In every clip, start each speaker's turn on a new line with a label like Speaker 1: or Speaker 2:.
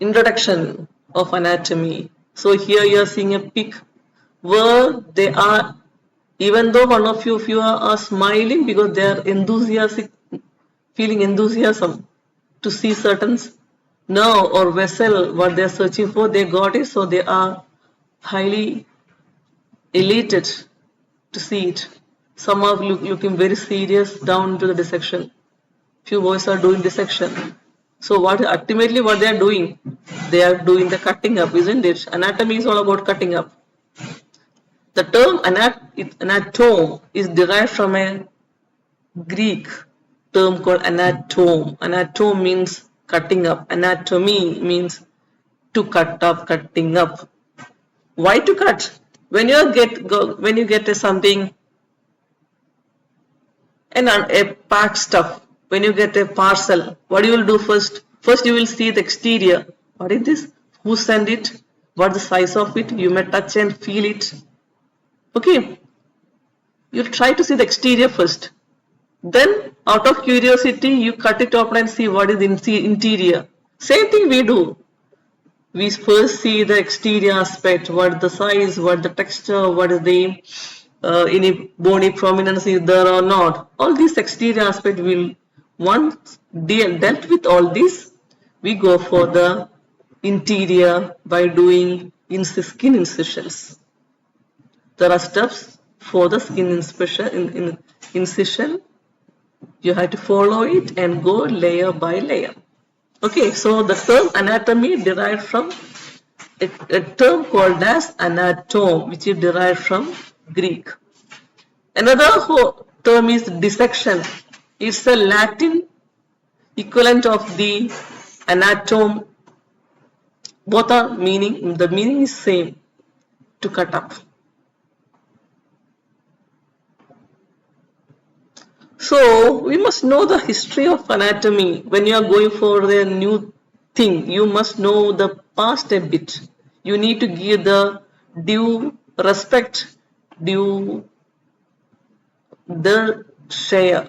Speaker 1: introduction of anatomy. So here you are seeing a pic where they are, even though one of you are smiling because they are enthusiastic, feeling enthusiasm to see certain nerve or vessel what they are searching for, they got it, so they are highly elated to see it. Some are looking very serious down to the dissection. Few boys are doing dissection. So what ultimately what they are doing? They are doing the cutting up, isn't it? Anatomy is all about cutting up. The term anatome is derived from a Greek term called anatome. Anatome means cutting up. Anatomy means to cut up, cutting up. Why to cut? When you get something and a packed stuff, when you get a parcel, what you will do first? First you will see the exterior. What is this? Who sent it? What the size of it? You may touch and feel it. Okay. You try to see the exterior first. Then out of curiosity, you cut it open and see what is the interior. Same thing we do. We first see the exterior aspect, what the size, what the texture, what is the any bony prominence is there or not. All these exterior aspect will, once dealt with all this, we go for the interior by doing skin incisions. There are steps for the skin incision. You have to follow it and go layer by layer. Okay, so the term anatomy derived from a term called as anatome, which is derived from Greek. Another term is dissection. It's a Latin equivalent of the anatome. Both are meaning, the meaning is same, to cut up. So we must know the history of anatomy. When you are going for a new thing, you must know the past a bit. You need to give the due respect, due the share.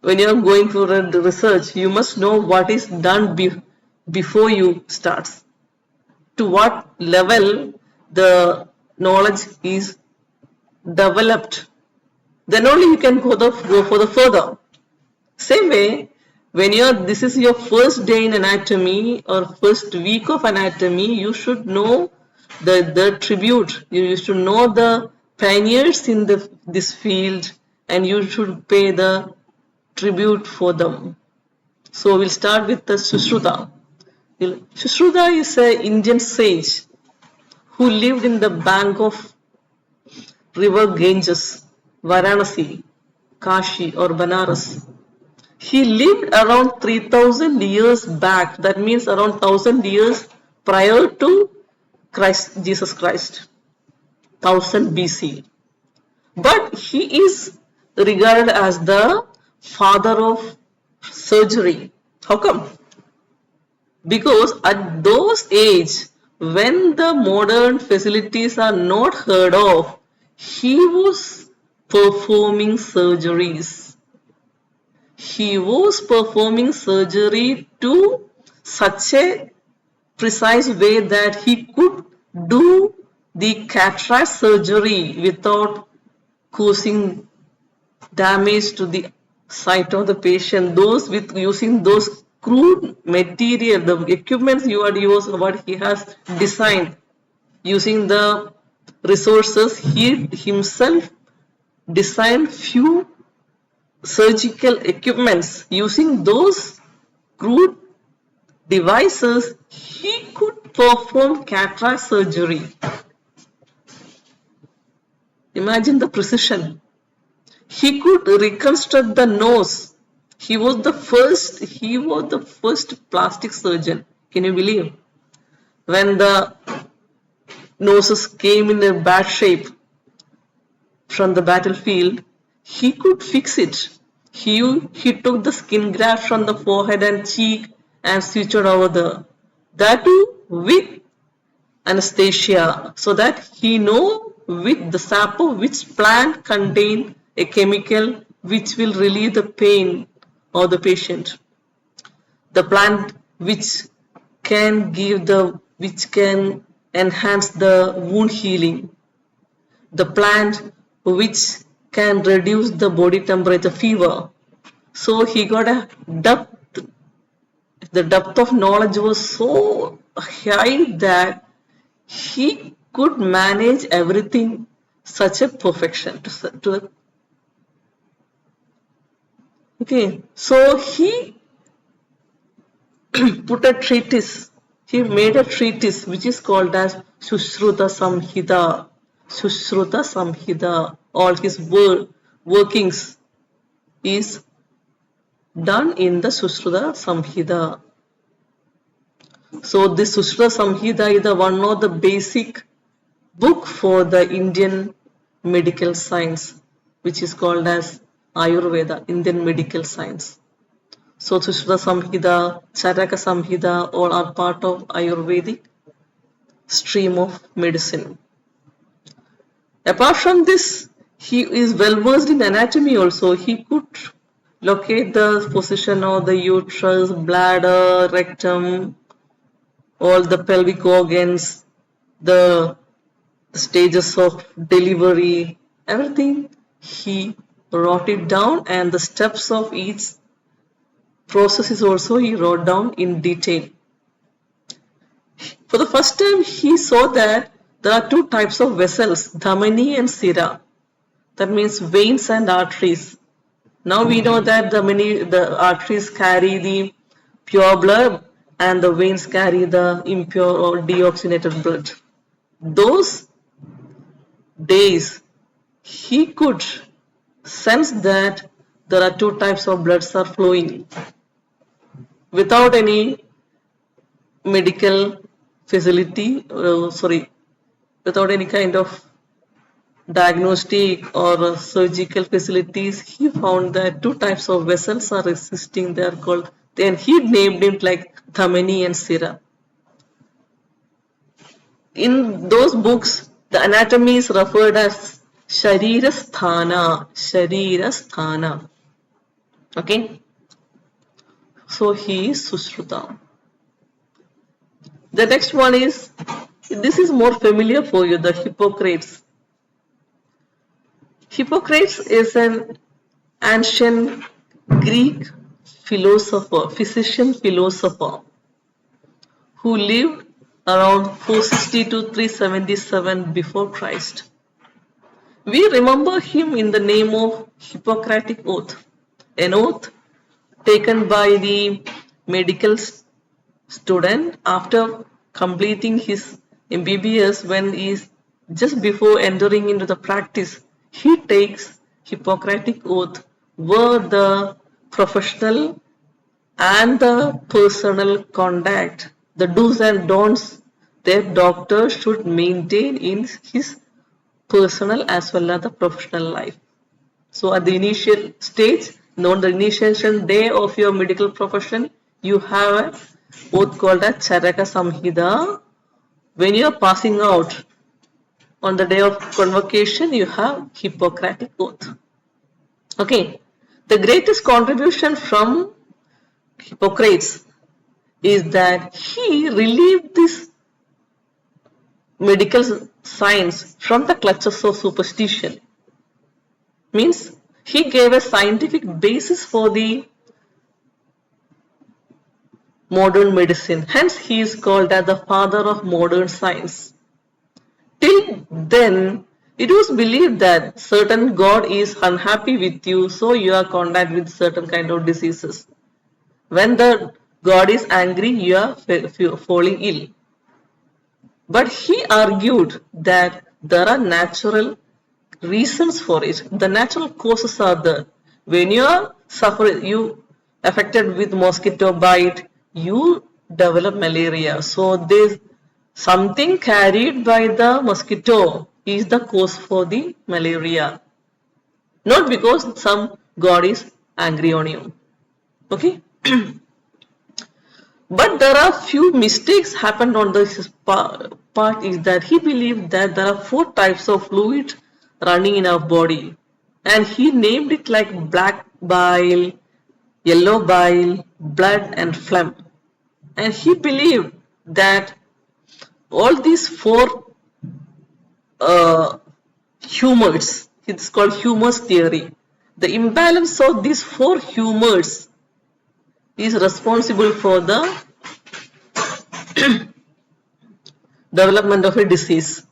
Speaker 1: When you are going for a research, you must know what is done before you start. To what level the knowledge is developed. Then only you can go for the further. Same way, when this is your first day in anatomy or first week of anatomy, you should know the tribute. You should know the pioneers in this field, and you should pay the tribute for them. So we'll start with the Sushruta. Sushruta is an Indian sage who lived in the bank of river Ganges, Varanasi, Kashi or Banaras. He lived around 3000 years back, that means around 1000 years prior to Jesus Christ, 1000 BC. But he is regarded as the father of surgery. How come? Because at those age, when the modern facilities are not heard of, he was performing surgeries. He was performing surgery to such a precise way that he could do the cataract surgery without causing damage to the sight of the patient. Those with using those crude material, the equipments you are using, what he has designed, using the resources, he himself designed few surgical equipments. Using those crude devices, he could perform cataract surgery. Imagine the precision. He could reconstruct the nose. He was the first plastic surgeon. Can you believe? When the noses came in a bad shape from the battlefield, he could fix it. He took the skin graft from the forehead and cheek and sutured over there. That too with anesthesia, so that he know with the sap of which plant contain a chemical which will relieve the pain of the patient. The plant which which can enhance the wound healing, the plant which can reduce the body temperature fever. So he got a depth, the depth of knowledge was so high that he could manage everything such a perfection okay. So he put a treatise, he made a treatise which is called as Sushruta Samhita. Sushruta Samhita, all his workings is done in the Sushruta Samhita. So this Sushruta Samhita is the one of the basic book for the Indian medical science, which is called as Ayurveda, Indian medical science. So Sushruta Samhita, Charaka Samhita, all are part of Ayurvedic stream of medicine. Apart from this, he is well versed in anatomy also. He could locate the position of the uterus, bladder, rectum, all the pelvic organs, the stages of delivery, everything. He wrote it down, and the steps of each process is also he wrote down in detail. For the first time, he saw that there are two types of vessels, dhamani and sira. That means veins and arteries. Now we know that the arteries carry the pure blood and the veins carry the impure or deoxygenated blood. Those days, he could sense that there are two types of bloods are flowing without any medical facility, without any kind of diagnostic or surgical facilities. He found that two types of vessels are existing. They are called, then he named it like Dhamani and Sira. In those books, the anatomy is referred as Sharira Sthana. Okay. So he is Sushruta. The next one is, this is more familiar for you, the Hippocrates. Hippocrates is an ancient Greek physician philosopher who lived around 460 to 377 before Christ. We remember him in the name of Hippocratic Oath, an oath taken by the medical student after completing his MBBS. When he is just before entering into the practice, he takes Hippocratic Oath, where the professional and the personal conduct, the do's and don'ts that doctor should maintain in his personal as well as the professional life. So at the initial stage, on the initiation day of your medical profession, you have an oath called as Charaka Samhita. When you are passing out on the day of convocation, you have Hippocratic Oath. Okay, the greatest contribution from Hippocrates is that he relieved this medical science from the clutches of superstition. Means he gave a scientific basis for the modern medicine. Hence, he is called as the father of modern science. Till then, it was believed that certain god is unhappy with you, so you are contact with certain kind of diseases. When the god is angry, you are falling ill. But he argued that there are natural reasons for it. The natural causes are there. When you are suffering, you affected with mosquito bite, you develop malaria. So this something carried by the mosquito is the cause for the malaria. Not because some god is angry on you. Okay. But there are few mistakes happened on this part is that he believed that there are 4 types of fluid running in our body, and he named it like black bile, yellow bile, blood and phlegm. And he believed that all these four humors, it's called humors theory. The imbalance of these four humors is responsible for the development of a disease.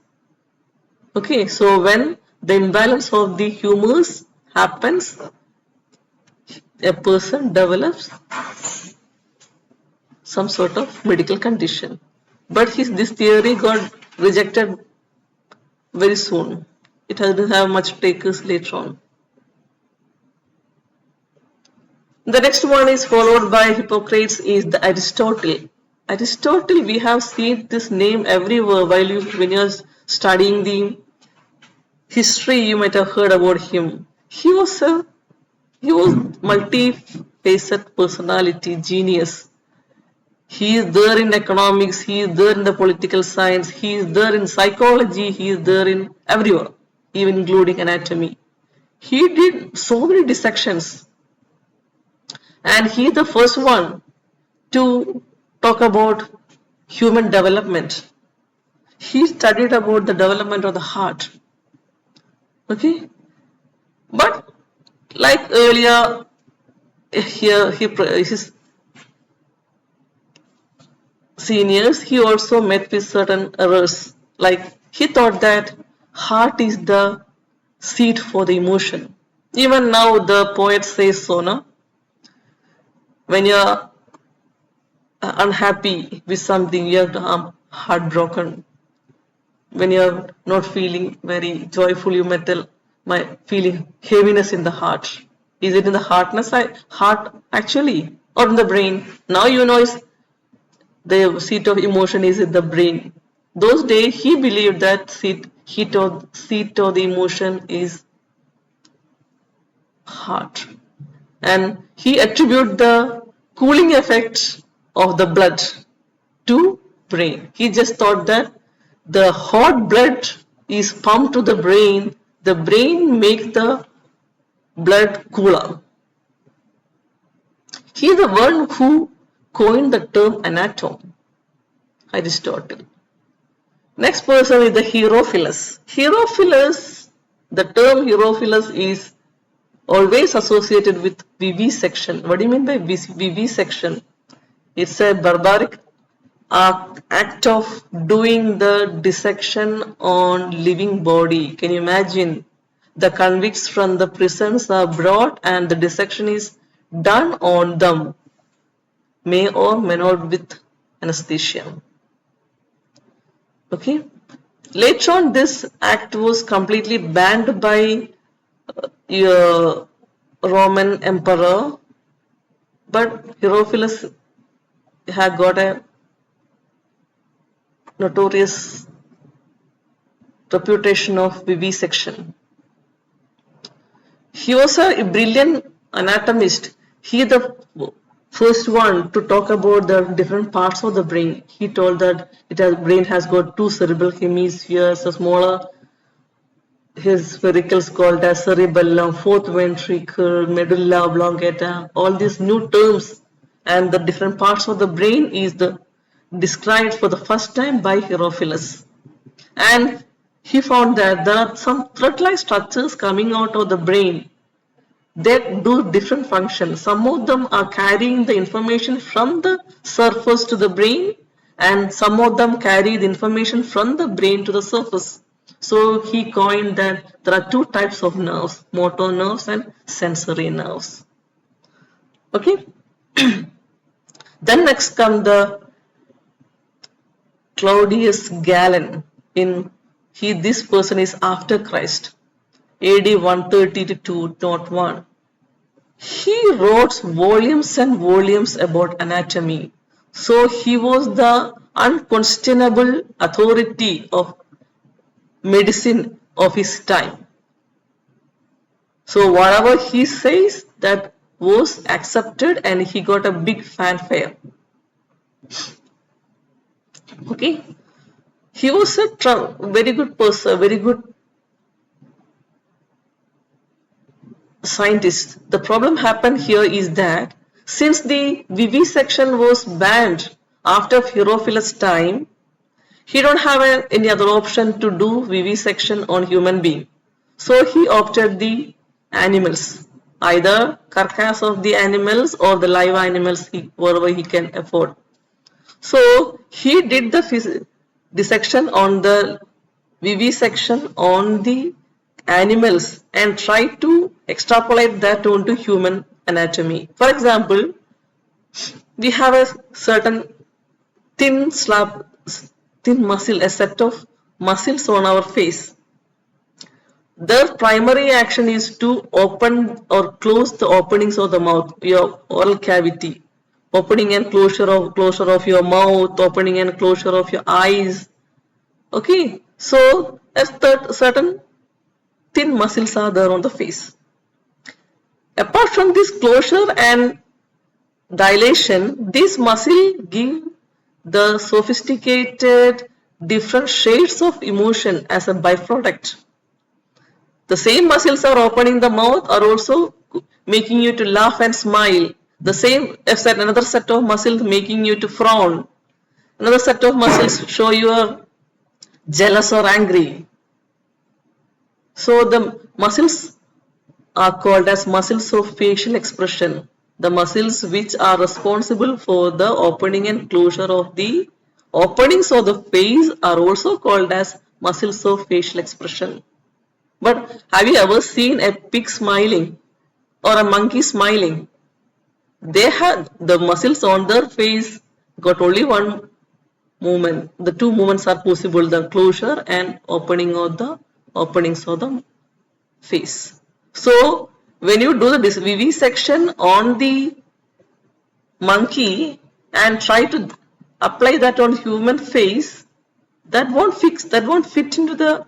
Speaker 1: Okay, so when the imbalance of the humors happens, a person develops some sort of medical condition. But this theory got rejected very soon. It doesn't have much takers later on. The next one is followed by Hippocrates is the Aristotle. Aristotle, we have seen this name everywhere when you're studying the history, you might have heard about him. He was multi-facet personality, genius. He is there in economics, he is there in the political science, he is there in psychology, he is there in everywhere, even including anatomy. He did so many dissections. And he is the first one to talk about human development. He studied about the development of the heart. Okay? But like earlier, here his seniors, he also met with certain errors. Like he thought that heart is the seat for the emotion. Even now the poet says so, no? When you're unhappy with something, you're heartbroken. When you're not feeling very joyful, you might tell, my feeling heaviness in the heart. Is it in the heart actually, or in the brain? Now you know the seat of emotion is in the brain. Those days he believed that seat of the emotion is heart, and he attributed the cooling effect of the blood to brain. He just thought that the hot blood is pumped to the brain makes the blood cooler. He is the one who coined the term anatomy, Aristotle. Next person is the Herophilus. The term Herophilus is always associated with vivisection. What do you mean by vivisection? It's a barbaric act of doing the dissection on living body. Can you imagine? The convicts from the prisons are brought and the dissection is done on them, may or may not with anesthesia. Okay. Later on, this act was completely banned by Roman emperor, but Herophilus had got a notorious reputation of vivisection. He was a brilliant anatomist. He is the first one to talk about the different parts of the brain. He told that brain has got two cerebral hemispheres, a smaller sphericals called as cerebellum, fourth ventricle, medulla oblongata. All these new terms and the different parts of the brain is described for the first time by Herophilus. And he found that there are some thread-like structures coming out of the brain that do different functions. Some of them are carrying the information from the surface to the brain, and some of them carry the information from the brain to the surface. So he coined that there are two types of nerves, motor nerves and sensory nerves. Okay. Then next comes the Claudius Galen. This person is after Christ, AD 130 to 201. He wrote volumes and volumes about anatomy. So he was the unquestionable authority of medicine of his time. So whatever he says, that was accepted and he got a big fanfare. Okay. He was a very good person, very good scientist. The problem happened here is that since the vivisection was banned after Herophilus' time, he don't have any other option to do vivisection on human being. So he opted the animals, either carcass of the animals or the live animals, wherever he can afford. So he did the dissection on the vivisection on the animals and tried to extrapolate that onto human anatomy. For example, we have a certain thin slab, thin muscle, a set of muscles on our face. Their primary action is to open or close the openings of the mouth, your oral cavity, opening and closure of your mouth, opening and closure of your eyes. Okay, so as certain thin muscles are there on the face. Apart from this closure and dilation, this muscle give the sophisticated different shades of emotion as a byproduct. The same muscles are opening the mouth are also making you to laugh and smile. The same another set of muscles making you to frown. Another set of muscles show you are jealous or angry. So the muscles are called as muscles of facial expression. The muscles which are responsible for the opening and closure of the openings of the face are also called as muscles of facial expression. But have you ever seen a pig smiling or a monkey smiling? They had the muscles on their face got only one movement. The two movements are possible, the closure and opening of the openings of the face. So when you do the vivisection on the monkey and try to apply that on human face, that won't fit into the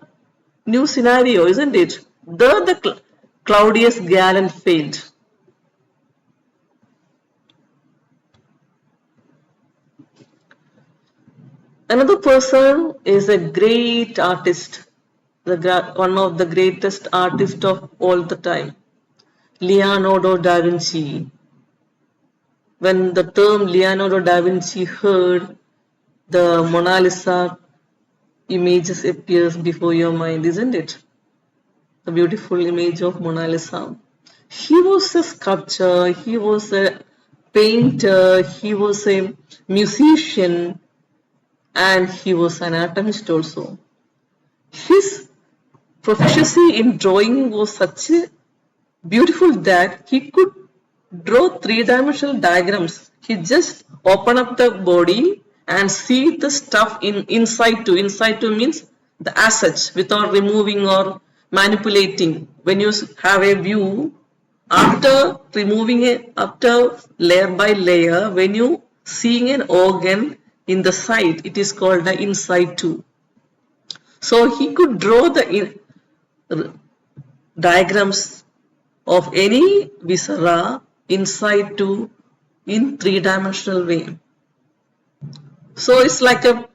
Speaker 1: new scenario, isn't it? The Claudius Galen failed. Another person is a great artist, one of the greatest artists of all the time, Leonardo da Vinci. When the term Leonardo da Vinci heard, the Mona Lisa images appears before your mind, isn't it? The beautiful image of Mona Lisa. He was a sculptor, he was a painter, he was a musician, and he was an anatomist also. His proficiency in drawing was such a beautiful that he could draw three-dimensional diagrams. He just open up the body and see the stuff inside too. Inside too means the as such without removing or manipulating. When you have a view, after removing it, after layer by layer, when you seeing an organ in the side, it is called the inside too. So he could draw the diagrams of any viscera inside too in three-dimensional way. So it's like a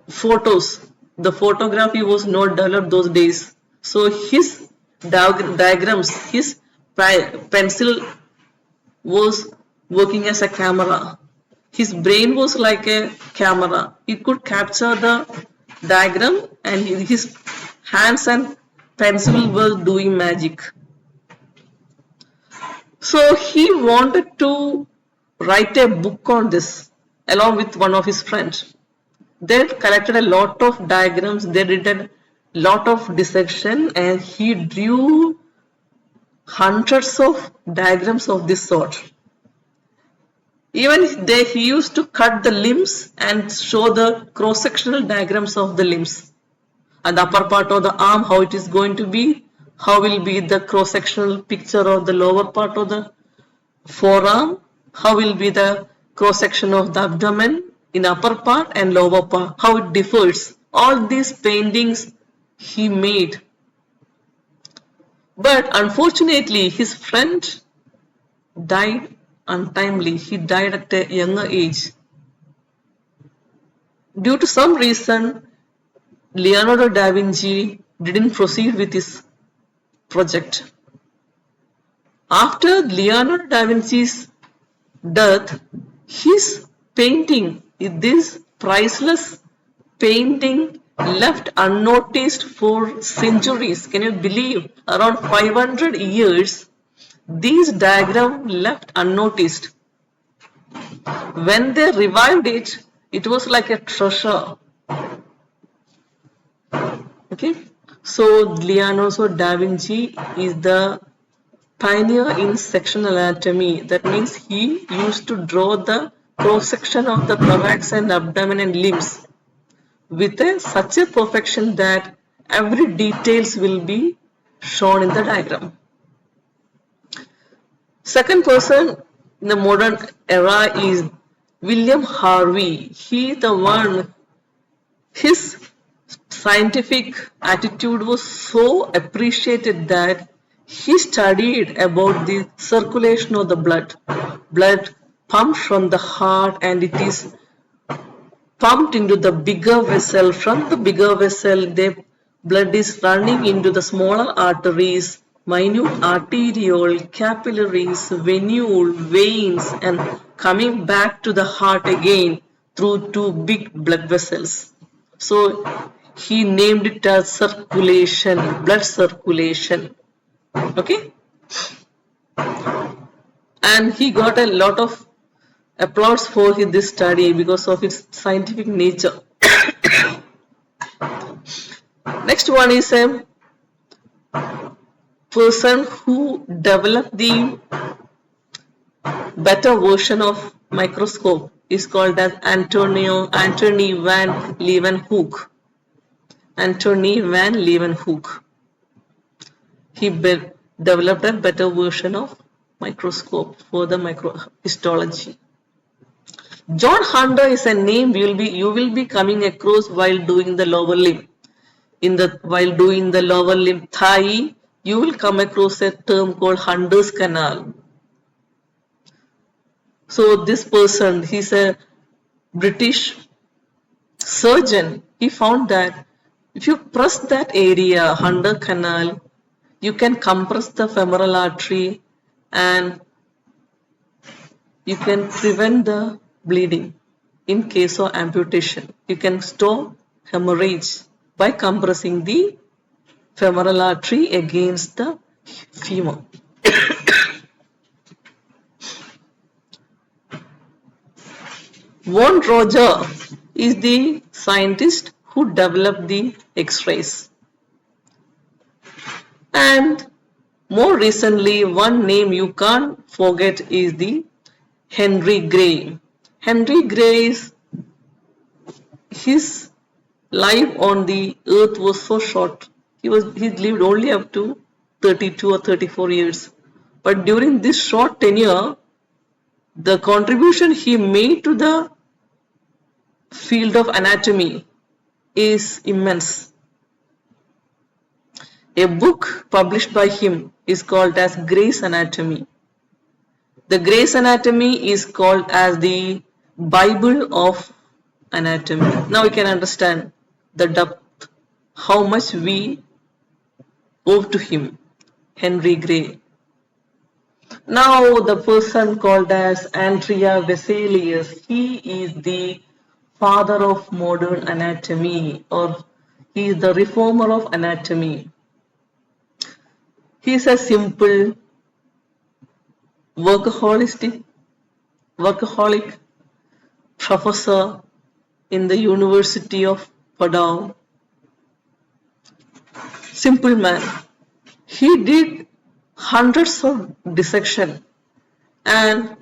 Speaker 1: photos. The photography was not developed those days. So his diagrams, his pencil was working as a camera. His brain was like a camera. He could capture the diagram and his hands and pencil were doing magic. So he wanted to write a book on this along with one of his friends. They collected a lot of diagrams, they did a lot of dissection, and he drew hundreds of diagrams of this sort. Even he used to cut the limbs and show the cross-sectional diagrams of the limbs. And the upper part of the arm, how it is going to be, how will be the cross-sectional picture of the lower part of the forearm, how will be the cross-section of the abdomen in upper part and lower part, how it differs. All these paintings he made. But unfortunately, his friend died untimely. He died at a younger age. Due to some reason, Leonardo da Vinci didn't proceed with his project. After Leonardo da Vinci's death, His painting, this priceless painting, left unnoticed for centuries. Can you believe? Around 500 years, these diagrams left unnoticed. When they revived it, it was like a treasure. Okay, so Leonardo da Vinci is the pioneer in sectional anatomy. That means he used to draw the cross section of the thorax and abdomen and limbs with such a perfection that every details will be shown in the diagram. Second person in the modern era is William Harvey. His scientific attitude was so appreciated that he studied about the circulation of the blood. Blood pumped from the heart and it is pumped into the bigger vessel. From the bigger vessel, the blood is running into the smaller arteries, minute arteriole, capillaries, venule, veins, and coming back to the heart again through two big blood vessels. So he named it as circulation, blood circulation. Okay? And he got a lot of applause for this study because of its scientific nature. Next one is a person who developed the better version of microscope is called as Antony van Leeuwenhoek. Antony van Leeuwenhoek. He developed a better version of microscope for the microhistology. John Hunter is a name you will be coming across while doing the lower limb. While doing the lower limb thigh, you will come across a term called Hunter's canal. So this person, he's a British surgeon. He found that if you press that area, Hunter canal, you can compress the femoral artery and you can prevent the bleeding in case of amputation. You can stop hemorrhage by compressing the femoral artery against the femur. Von Roger is the scientist who developed the X-rays. And more recently, one name you can't forget is the Henry Gray. Henry Gray, his life on the earth was so short. He lived only up to 32 or 34 years. But during this short tenure, the contribution he made to the field of anatomy is immense. A book published by him is called as Gray's Anatomy. The Gray's Anatomy is called as the Bible of anatomy. Now we can understand the depth, how much we owe to him, Henry Gray. Now the person called as Andrea Vesalius, he is the father of modern anatomy, or he is the reformer of anatomy. He is a simple workaholic professor in the University of Padua. Simple man. He did hundreds of dissection and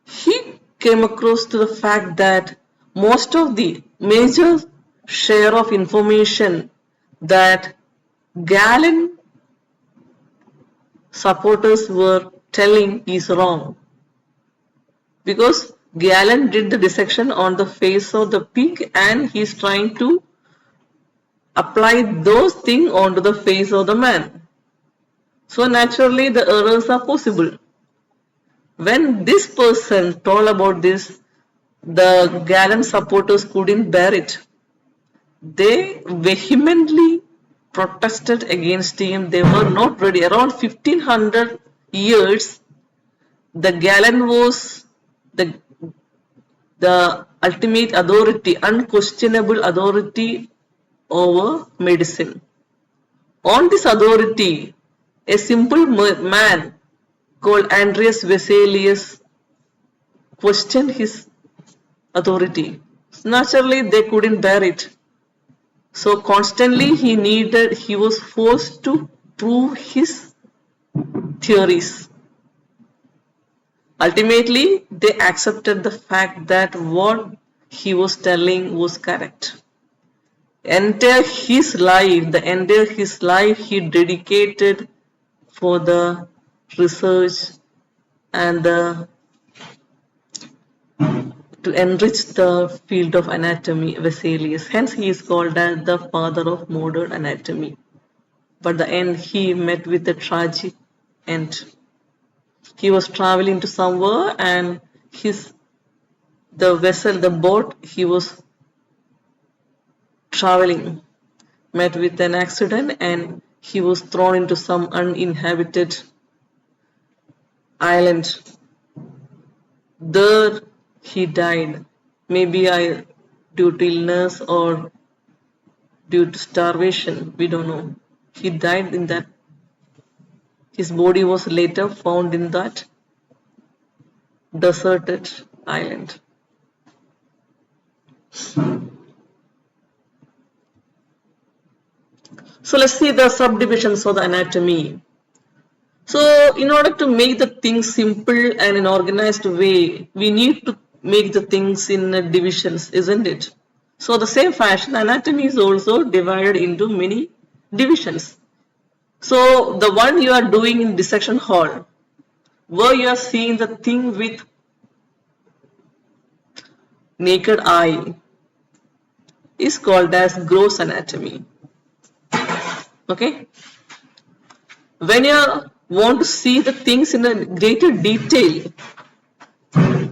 Speaker 1: he came across to the fact that most of the major share of information that Galen supporters were telling is wrong, because Galen did the dissection on the face of the pig and he is trying to apply those things onto the face of the man. So naturally the errors are possible. When this person told about this, the Galen supporters couldn't bear it. They vehemently protested against him. They were not ready. Around 1500 years, the Galen was the the ultimate authority, unquestionable authority over medicine. On this authority, a simple man called Andreas Vesalius questioned his authority. Naturally, they couldn't bear it. So constantly he was forced to prove his theories. Ultimately, they accepted the fact that what he was telling was correct. The entire his life he dedicated for the research and to enrich the field of anatomy, Vesalius. Hence, he is called as the father of modern anatomy. But the end, he met with a tragic end. He was traveling to somewhere, and the boat he was traveling met with an accident, and he was thrown into some uninhabited island. There he died, maybe due to illness or due to starvation, we don't know. He died in that. His body was later found in that deserted island. So let's see the subdivisions of the anatomy. So in order to make the things simple and in organized way, we need to make the things in divisions, isn't it? So the same fashion, anatomy is also divided into many divisions. So the one you are doing in dissection hall, where you are seeing the thing with naked eye, is called as gross anatomy. Okay? When you want to see the things in a greater detail,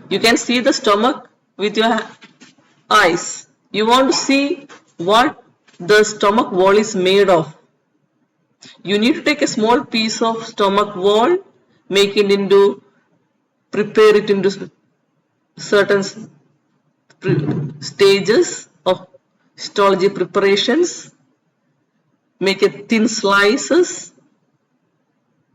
Speaker 1: you can see the stomach with your eyes. You want to see what the stomach wall is made of. You need to take a small piece of stomach wall, prepare it into certain stages of histology preparations, make it thin slices,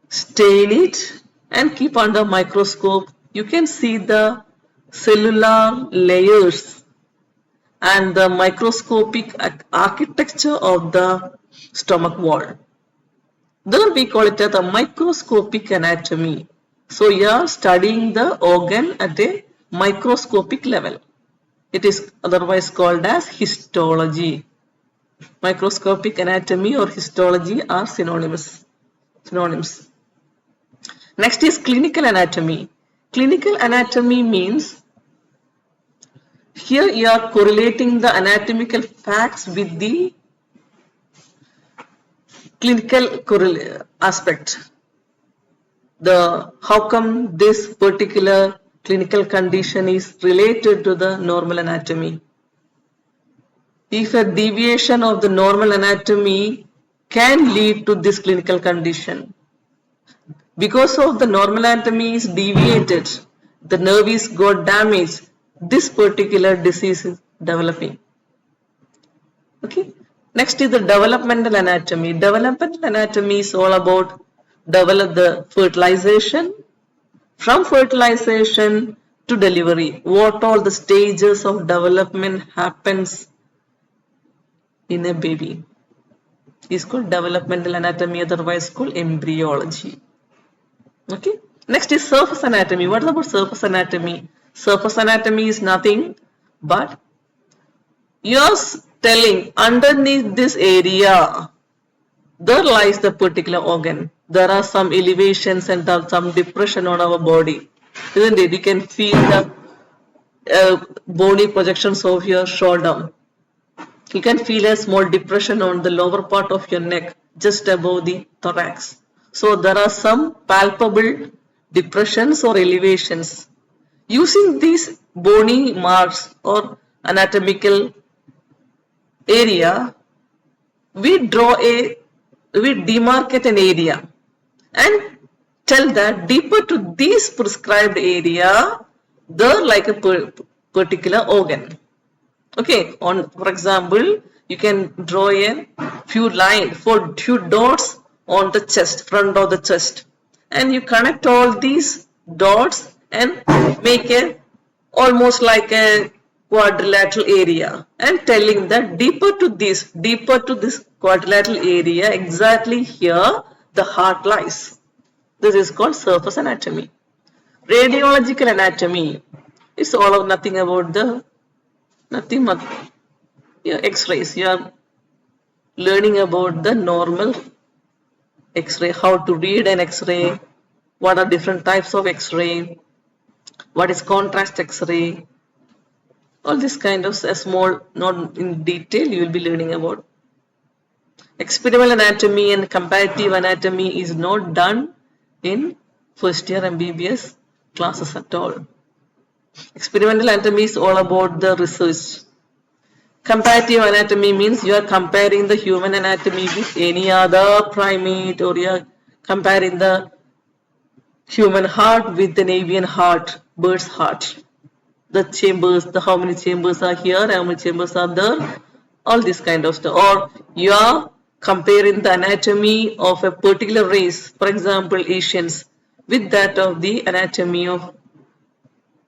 Speaker 1: stain it, and keep under microscope. You can see the cellular layers and the microscopic architecture of the stomach wall. Then we call it as the microscopic anatomy. So you are studying the organ at a microscopic level. It is otherwise called as histology. Microscopic anatomy or histology are synonyms. Next is clinical anatomy. Clinical anatomy means here you are correlating the anatomical facts with the clinical aspect. How come this particular clinical condition is related to the normal anatomy? If a deviation of the normal anatomy can lead to this clinical condition, because of the normal anatomy is deviated, the nerve is got damaged, this particular disease is developing. Okay. Next is the developmental anatomy. Developmental anatomy is all about develop the fertilization, from fertilization to delivery. What all the stages of development happens in a baby is called developmental anatomy, otherwise called embryology. Okay. Next is surface anatomy. What is about surface anatomy? Surface anatomy is nothing but you're telling underneath this area there lies the particular organ. There are some elevations and some depression on our body, isn't it? You can feel the bony projections of your shoulder. You can feel a small depression on the lower part of your neck, just above the thorax. So there are some palpable depressions or elevations. Using these bony marks or anatomical area, we demarcate an area and tell that deeper to this prescribed area, there like a particular organ. Okay, for example, you can draw a few lines for few dots on the chest, front of the chest, and you connect all these dots and make a almost like a quadrilateral area, and telling that deeper to this quadrilateral area, exactly here the heart lies. This is called surface anatomy. Radiological anatomy is all of nothing about the nothing but, yeah, x-rays. You are learning about the normal x-ray, how to read an x-ray, what are different types of x-ray, what is contrast x-ray, all this kind of a small, not in detail, you will be learning about. Experimental anatomy and comparative anatomy is not done in first year MBBS classes at all. Experimental anatomy is all about the research. Comparative anatomy means you are comparing the human anatomy with any other primate, or you are comparing the human heart with an avian heart, bird's heart. The chambers, how many chambers are here, how many chambers are there, all this kind of stuff. Or you are comparing the anatomy of a particular race, for example Asians, with that of the anatomy of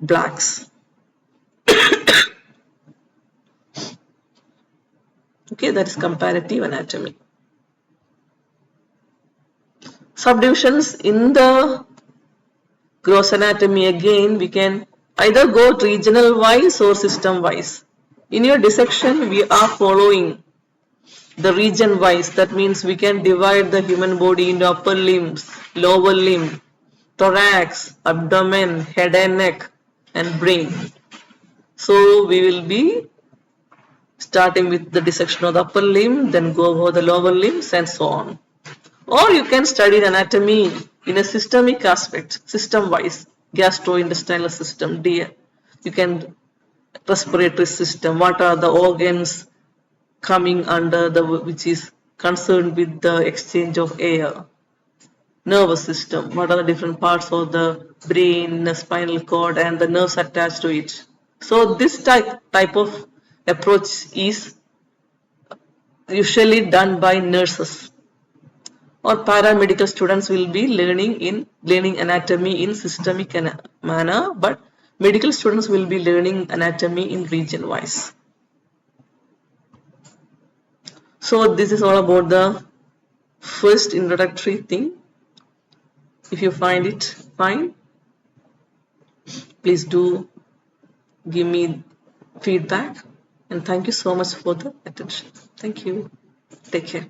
Speaker 1: blacks. Okay, that is comparative anatomy. Subdivisions in the gross anatomy, again we can either go regional wise or system wise. In your dissection we are following the region wise. That means we can divide the human body into upper limbs, lower limb, thorax, abdomen, head and neck, and brain. So we will be starting with the dissection of the upper limb, then go over the lower limbs and so on. Or you can study the anatomy in a systemic aspect, system wise, gastrointestinal system, you can respiratory system, what are the organs coming under the, which is concerned with the exchange of air, nervous system, what are the different parts of the brain, the spinal cord, and the nerves attached to it. So this type of approach is usually done by nurses, or paramedical students will be learning anatomy in systemic manner, but medical students will be learning anatomy in region wise. So this is all about the first introductory thing. If you find it fine, please do give me feedback, and thank you so much for the attention. Thank you. Take care.